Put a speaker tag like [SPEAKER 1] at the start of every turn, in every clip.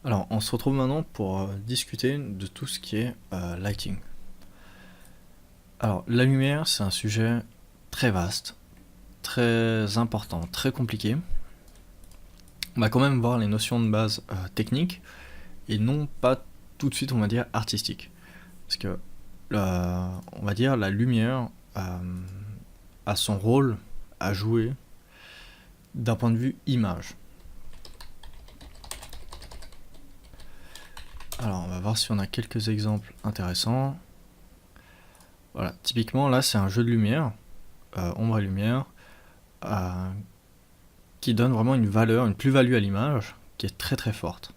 [SPEAKER 1] Alors, on se retrouve maintenant pour discuter de tout ce qui est lighting. Alors, la lumière, c'est un sujet très vaste, très important, très compliqué. On va quand même voir les notions de base techniques et non pas tout de suite, on va dire, artistiques. Parce que, on va dire, la lumière a son rôle à jouer d'un point de vue image. Alors, on va voir si on a quelques exemples intéressants. Voilà, typiquement là c'est un jeu de lumière, ombre et lumière, qui donne vraiment une valeur, une plus-value à l'image qui est très très forte.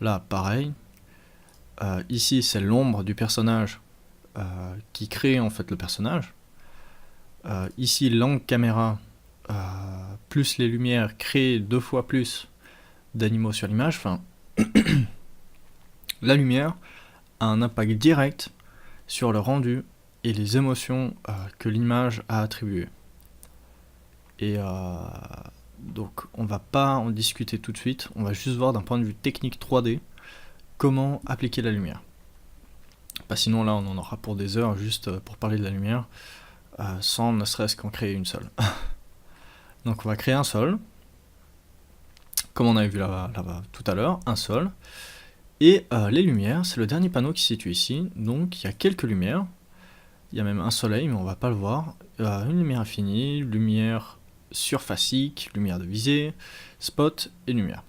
[SPEAKER 1] Là pareil, ici c'est l'ombre du personnage qui crée en fait le personnage. Ici l'angle caméra plus les lumières crée 2 fois plus d'animaux sur l'image. Enfin, la lumière a un impact direct sur le rendu et les émotions que l'image a attribuées. Et donc on va pas en discuter tout de suite, on va juste voir d'un point de vue technique 3D comment appliquer la lumière. Sinon là on en aura pour des heures juste pour parler de la lumière, sans ne serait-ce qu'en créer une seule. Donc on va créer un sol, comme on avait vu là-bas tout à l'heure, un sol. Et les lumières, c'est le dernier panneau qui se situe ici, donc il y a quelques lumières. Il y a même un soleil, mais on va pas le voir. Une lumière infinie, lumière surfacique, lumière de visée, spot et lumière.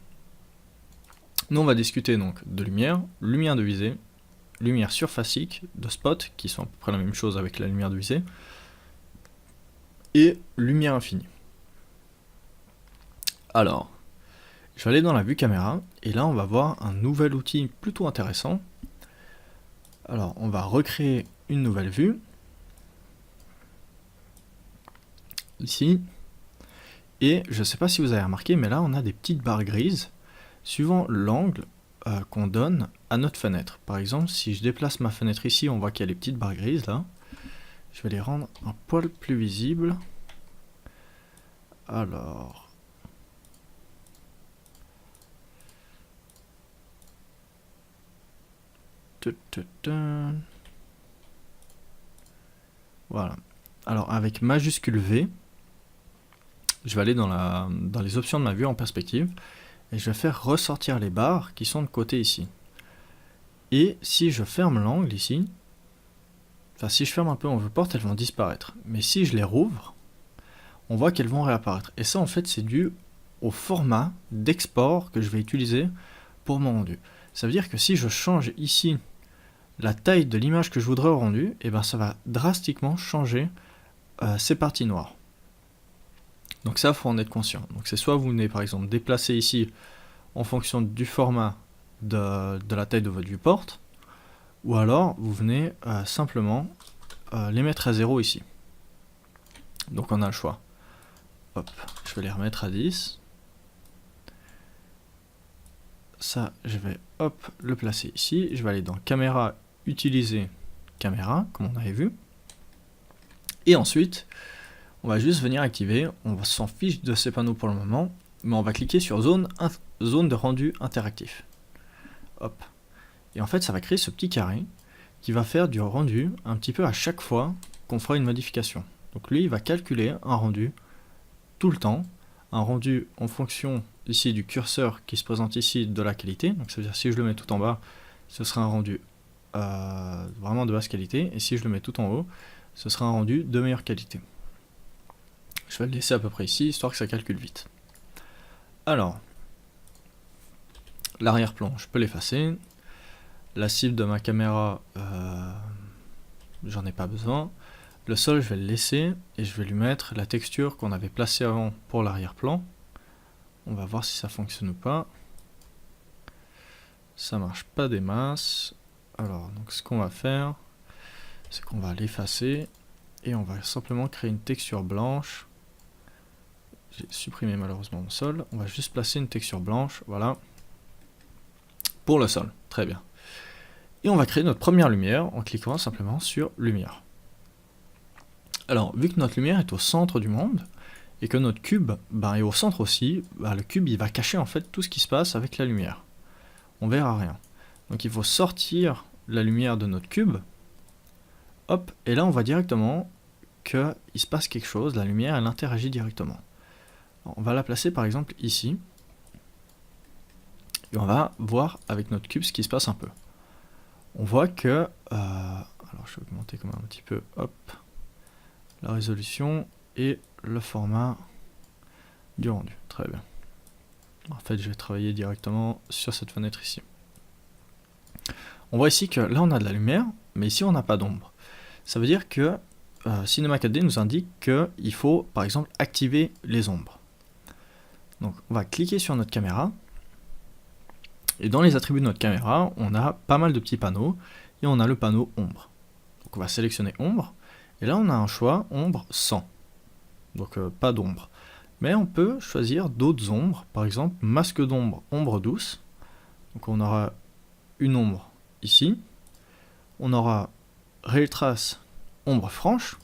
[SPEAKER 1] Nous on va discuter donc de lumière, lumière de visée, lumière surfacique, de spot, qui sont à peu près la même chose avec la lumière de visée, et lumière infinie. Alors, je vais aller dans la vue caméra, et là on va voir un nouvel outil plutôt intéressant. Alors on va recréer une nouvelle vue, ici, et je ne sais pas si vous avez remarqué, mais là on a des petites barres grises, suivant l'angle qu'on donne à notre fenêtre. Par exemple, si je déplace ma fenêtre ici, on voit qu'il y a les petites barres grises là. Je vais les rendre un poil plus visibles. Alors... Voilà. Alors avec majuscule V, je vais aller dans les options de ma vue en perspective, et je vais faire ressortir les barres qui sont de côté ici. Et si je ferme l'angle ici, enfin si je ferme un peu en viewport, elles vont disparaître. Mais si je les rouvre, on voit qu'elles vont réapparaître. Et ça en fait c'est dû au format d'export que je vais utiliser pour mon rendu. Ça veut dire que si je change ici la taille de l'image que je voudrais au rendu, et ben ça va drastiquement changer ces parties noires. Donc ça, il faut en être conscient. Donc c'est soit vous venez par exemple déplacer ici en fonction du format de la taille de votre viewport, ou alors vous venez simplement les mettre à 0 ici. Donc on a le choix. Hop, je vais les remettre à 10. Ça, je vais le placer ici. Je vais aller dans caméra, utiliser caméra, comme on avait vu. Et ensuite, on va juste venir activer, on s'en fiche de ces panneaux pour le moment, mais on va cliquer sur zone de rendu interactif. Hop. Et en fait, ça va créer ce petit carré qui va faire du rendu un petit peu à chaque fois qu'on fera une modification. Donc lui, il va calculer un rendu tout le temps, un rendu en fonction ici du curseur qui se présente ici de la qualité. Donc ça veut dire si je le mets tout en bas, ce sera un rendu vraiment de basse qualité, et si je le mets tout en haut, ce sera un rendu de meilleure qualité. Je vais le laisser à peu près ici, histoire que ça calcule vite. Alors, l'arrière-plan, je peux l'effacer. La cible de ma caméra, j'en ai pas besoin. Le sol, je vais le laisser, et je vais lui mettre la texture qu'on avait placée avant pour l'arrière-plan. On va voir si ça fonctionne ou pas. Ça marche pas des masses. Alors, donc ce qu'on va faire, c'est qu'on va l'effacer, et on va simplement créer une texture blanche. J'ai supprimé malheureusement mon sol. On va juste placer une texture blanche, voilà, pour le sol. Très bien. Et on va créer notre première lumière en cliquant simplement sur lumière. Alors, vu que notre lumière est au centre du monde, et que notre cube est au centre aussi, le cube il va cacher en fait tout ce qui se passe avec la lumière. on verra rien. Donc il faut sortir la lumière de notre cube. Hop, et là on voit directement qu'il se passe quelque chose, la lumière elle interagit directement. Alors, on va la placer par exemple ici. Et on va voir avec notre cube ce qui se passe un peu. On voit que... alors je vais augmenter quand même un petit peu, hop, la résolution et le format du rendu. Très bien. En fait, je vais travailler directement sur cette fenêtre ici. On voit ici que là, on a de la lumière, mais ici, on n'a pas d'ombre. Ça veut dire que Cinema 4D nous indique qu'il faut, par exemple, activer les ombres. Donc, on va cliquer sur notre caméra. Et dans les attributs de notre caméra, on a pas mal de petits panneaux. Et on a le panneau ombre. Donc, on va sélectionner ombre. Et là, on a un choix ombre sans. Donc, pas d'ombre. Mais on peut choisir d'autres ombres, par exemple masque d'ombre, ombre douce. Donc on aura une ombre ici. On aura Ray Trace, ombre franche.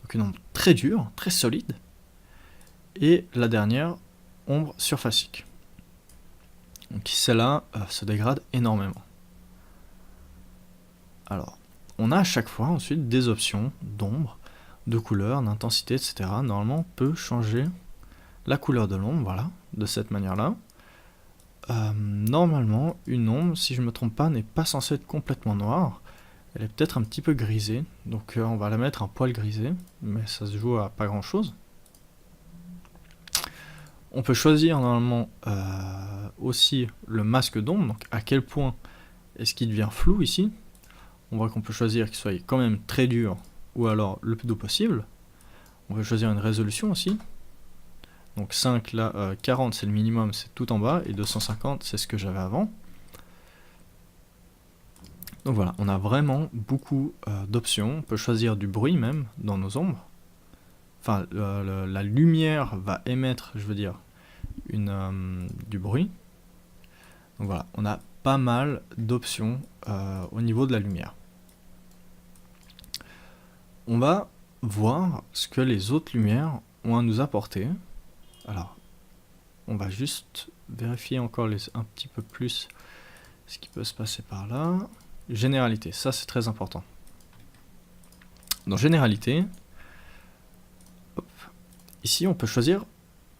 [SPEAKER 1] Donc une ombre très dure, très solide. Et la dernière, ombre surfacique. Donc celle-là se dégrade énormément. Alors, on a à chaque fois ensuite des options d'ombre, de couleur, d'intensité, etc. Normalement, on peut changer la couleur de l'ombre, voilà, de cette manière-là. Normalement, une ombre, si je ne me trompe pas, n'est pas censée être complètement noire. Elle est peut-être un petit peu grisée, donc on va la mettre un poil grisé, mais ça se joue à pas grand-chose. On peut choisir normalement aussi le masque d'ombre, donc à quel point est-ce qu'il devient flou ici. On voit qu'on peut choisir qu'il soit quand même très dur, ou alors le plus doux possible. On peut choisir une résolution aussi. Donc 5, là, 40 c'est le minimum, c'est tout en bas, et 250 c'est ce que j'avais avant. Donc voilà, on a vraiment beaucoup d'options. On peut choisir du bruit même dans nos ombres. Enfin, la lumière va émettre, je veux dire, du bruit. Donc voilà, on a pas mal d'options au niveau de la lumière. On va voir ce que les autres lumières ont à nous apporter. Alors, on va juste vérifier encore un petit peu plus ce qui peut se passer par là. Généralité, ça c'est très important. Dans Généralité, hop, ici on peut choisir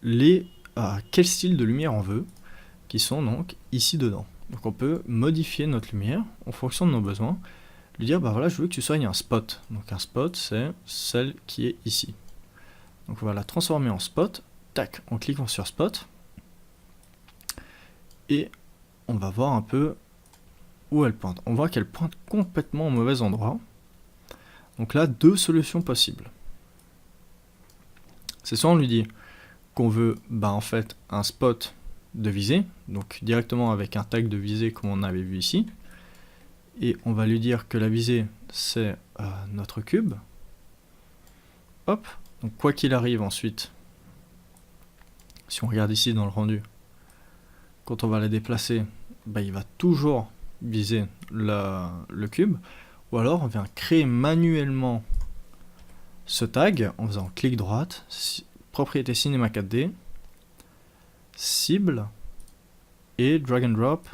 [SPEAKER 1] quel style de lumière on veut, qui sont donc ici dedans. Donc on peut modifier notre lumière en fonction de nos besoins, lui dire bah voilà je veux que tu soignes un spot. Donc un spot c'est celle qui est ici. Donc on va la transformer en spot, tac, en cliquant sur spot, et on va voir un peu où elle pointe. On voit qu'elle pointe complètement au mauvais endroit. Donc là, deux solutions possibles. C'est soit on lui dit qu'on veut en fait un spot de visée, donc directement avec un tag de visée comme on avait vu ici, et on va lui dire que la visée c'est notre cube. Hop, donc quoi qu'il arrive ensuite, si on regarde ici dans le rendu, quand on va la déplacer, il va toujours viser le cube, ou alors on vient créer manuellement ce tag en faisant clic droite, propriété Cinema 4D, cible, et drag and drop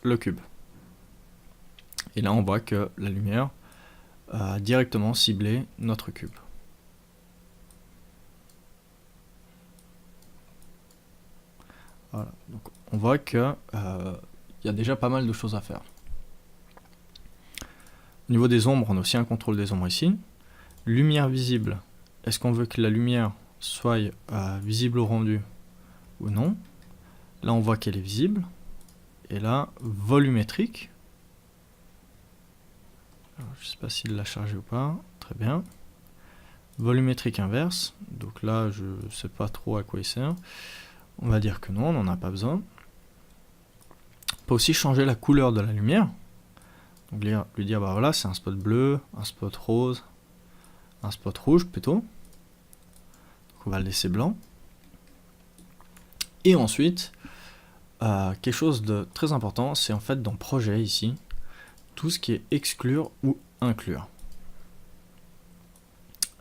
[SPEAKER 1] le cube. Et là on voit que la lumière a directement ciblé notre cube. Voilà, donc on voit que y a déjà pas mal de choses à faire. Au niveau des ombres, on a aussi un contrôle des ombres ici. Lumière visible, est-ce qu'on veut que la lumière soit visible au rendu ou non? Là on voit qu'elle est visible. Et là, volumétrique. Alors, je ne sais pas s'il l'a chargé ou pas. Très bien. Volumétrique inverse. Donc là, je ne sais pas trop à quoi il sert. On va dire que non, on n'en a pas besoin. On peut aussi changer la couleur de la lumière. Donc lui dire, bah voilà, c'est un spot bleu, un spot rose, un spot rouge plutôt. Donc on va le laisser blanc. Et ensuite, quelque chose de très important, c'est en fait dans projet ici, tout ce qui est exclure ou inclure.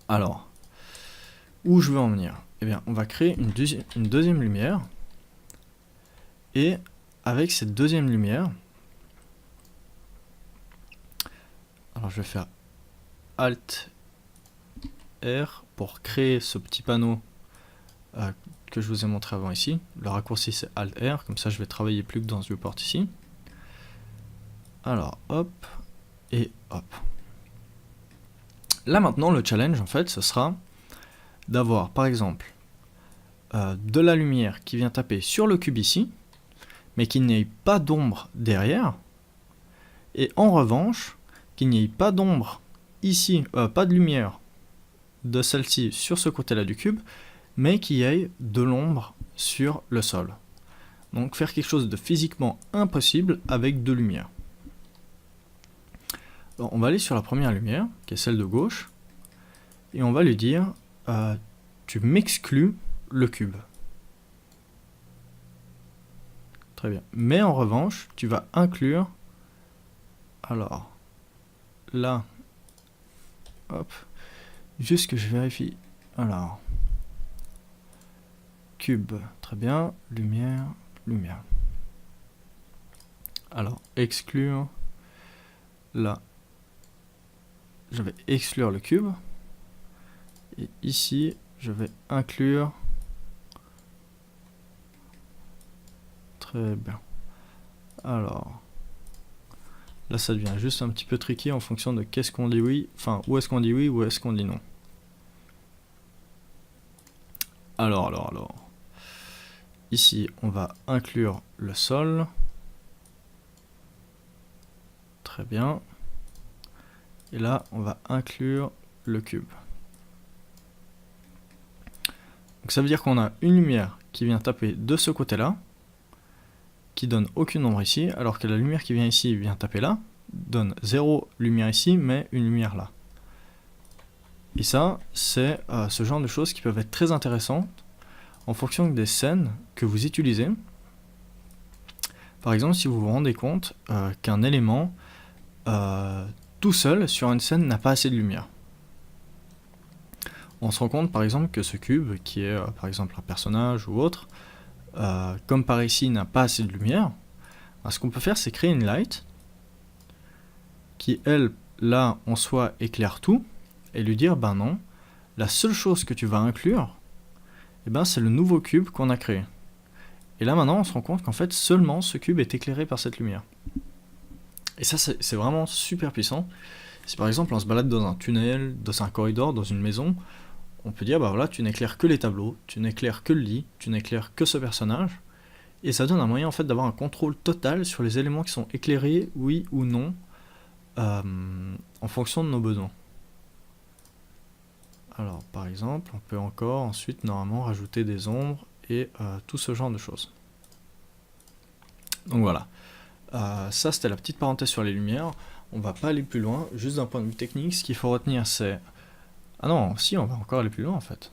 [SPEAKER 1] Alors, où je veux en venir? Eh bien, on va créer une deuxième lumière. Et avec cette deuxième lumière, alors je vais faire Alt R pour créer ce petit panneau que je vous ai montré avant ici. Le raccourci c'est Alt R, comme ça je vais travailler plus que dans ce viewport ici. Alors hop et hop. Là maintenant le challenge en fait ce sera d'avoir par exemple de la lumière qui vient taper sur le cube ici, mais qu'il n'y ait pas d'ombre derrière, et en revanche qu'il n'y ait pas d'ombre ici, pas de lumière de celle-ci sur ce côté-là du cube, mais qu'il y ait de l'ombre sur le sol. Donc faire quelque chose de physiquement impossible avec de lumière. Alors, on va aller sur la première lumière, qui est celle de gauche, et on va lui dire tu m'exclus le cube. Très bien. Mais en revanche, tu vas inclure, alors, là, hop, juste que je vérifie, alors, cube, très bien, lumière, lumière. Alors, exclure, là, je vais exclure le cube, et ici, je vais inclure, très bien. Alors, là ça devient juste un petit peu tricky en fonction de qu'est-ce qu'on dit oui, enfin où est-ce qu'on dit oui, où est-ce qu'on dit non. Alors. Ici on va inclure le sol. Très bien. Et là on va inclure le cube. Donc ça veut dire qu'on a une lumière qui vient taper de ce côté-là, qui donne aucune ombre ici, alors que la lumière qui vient ici vient taper là, donne 0 lumière ici, mais une lumière là. Et ça, c'est ce genre de choses qui peuvent être très intéressantes en fonction des scènes que vous utilisez. Par exemple, si vous vous rendez compte qu'un élément tout seul sur une scène n'a pas assez de lumière. On se rend compte par exemple que ce cube, qui est par exemple un personnage ou autre, comme par ici n'a pas assez de lumière, ce qu'on peut faire c'est créer une light qui elle, là en soi éclaire tout, et lui dire ben non, la seule chose que tu vas inclure, c'est le nouveau cube qu'on a créé. Et là maintenant on se rend compte qu'en fait seulement ce cube est éclairé par cette lumière. Et ça c'est vraiment super puissant. Si par exemple on se balade dans un tunnel, dans un corridor, dans une maison, on peut dire bah voilà, tu n'éclaires que les tableaux, tu n'éclaires que le lit, tu n'éclaires que ce personnage, et ça donne un moyen en fait d'avoir un contrôle total sur les éléments qui sont éclairés, oui ou non, en fonction de nos besoins. Alors par exemple, on peut encore ensuite normalement rajouter des ombres et tout ce genre de choses. Donc voilà, ça c'était la petite parenthèse sur les lumières. On va pas aller plus loin, juste d'un point de vue technique, ce qu'il faut retenir c'est... Ah non, si, on va encore aller plus loin en fait.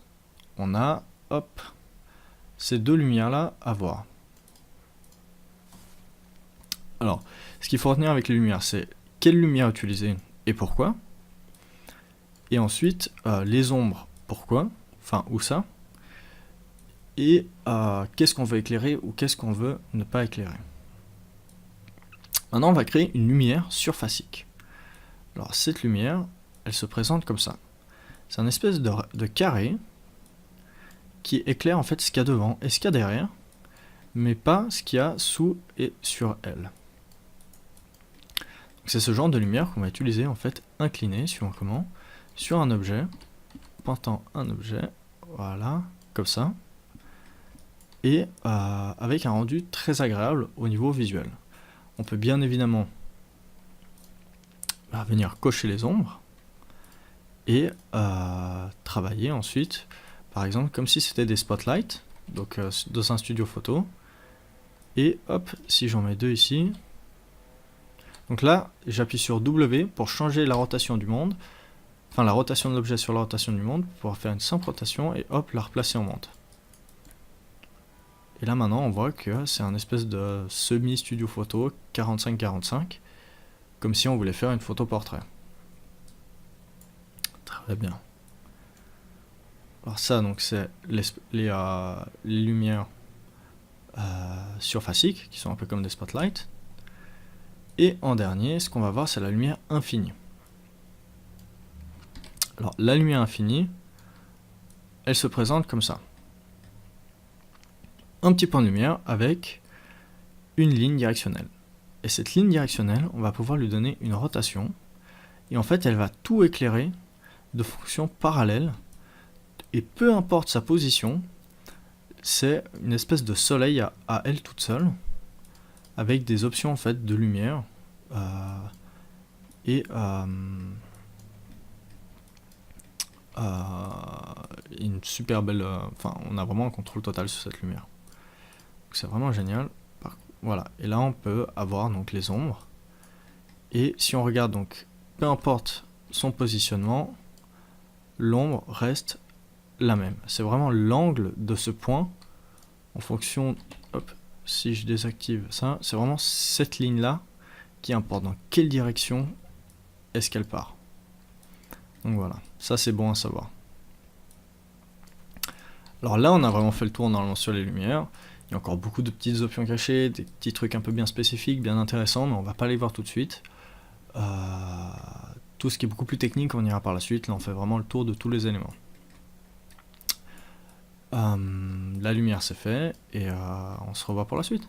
[SPEAKER 1] On a, hop, ces deux lumières là à voir. Alors, ce qu'il faut retenir avec les lumières, c'est quelle lumière utiliser et pourquoi. Et ensuite, les ombres, pourquoi, enfin, où ça. Et qu'est-ce qu'on veut éclairer ou qu'est-ce qu'on veut ne pas éclairer. Maintenant, on va créer une lumière surfacique. Alors, cette lumière, elle se présente comme ça. C'est un espèce de carré qui éclaire en fait ce qu'il y a devant et ce qu'il y a derrière, mais pas ce qu'il y a sous et sur elle. C'est ce genre de lumière qu'on va utiliser en fait inclinée, suivant comment, sur un objet, pointant un objet, voilà, comme ça, et avec un rendu très agréable au niveau visuel. On peut bien évidemment venir cocher les ombres et travailler ensuite, par exemple, comme si c'était des spotlights, donc dans un studio photo, et hop, si j'en mets deux ici, donc là, j'appuie sur W pour changer la rotation du monde, enfin la rotation de l'objet sur la rotation du monde, pour pouvoir faire une simple rotation et hop, la replacer en monde. Et là maintenant, on voit que c'est un espèce de semi-studio photo 45-45, comme si on voulait faire une photo portrait. Très bien. Alors ça, donc c'est les lumières surfaciques, qui sont un peu comme des spotlights. Et en dernier, ce qu'on va voir, c'est la lumière infinie. Alors, la lumière infinie, elle se présente comme ça. Un petit point de lumière avec une ligne directionnelle. Et cette ligne directionnelle, on va pouvoir lui donner une rotation. Et en fait, elle va tout éclairer de façon parallèle. Et peu importe sa position, c'est une espèce de soleil à elle toute seule, avec des options en fait de lumière et une super belle. Enfin, on a vraiment un contrôle total sur cette lumière. C'est vraiment génial. Voilà. Et là, on peut avoir donc les ombres. Et si on regarde donc, peu importe son positionnement, l'ombre reste la même. C'est vraiment l'angle de ce point en fonction. Hop, si je désactive ça, c'est vraiment cette ligne là qui importe. Dans quelle direction est-ce qu'elle part. Donc voilà, ça c'est bon à savoir. Alors là, on a vraiment fait le tour normalement sur les lumières. Il y a encore beaucoup de petites options cachées, des petits trucs un peu bien spécifiques, bien intéressants, mais on va pas les voir tout de suite. Tout ce qui est beaucoup plus technique, on ira par la suite. Là, on fait vraiment le tour de tous les éléments. La lumière, c'est fait, et on se revoit pour la suite.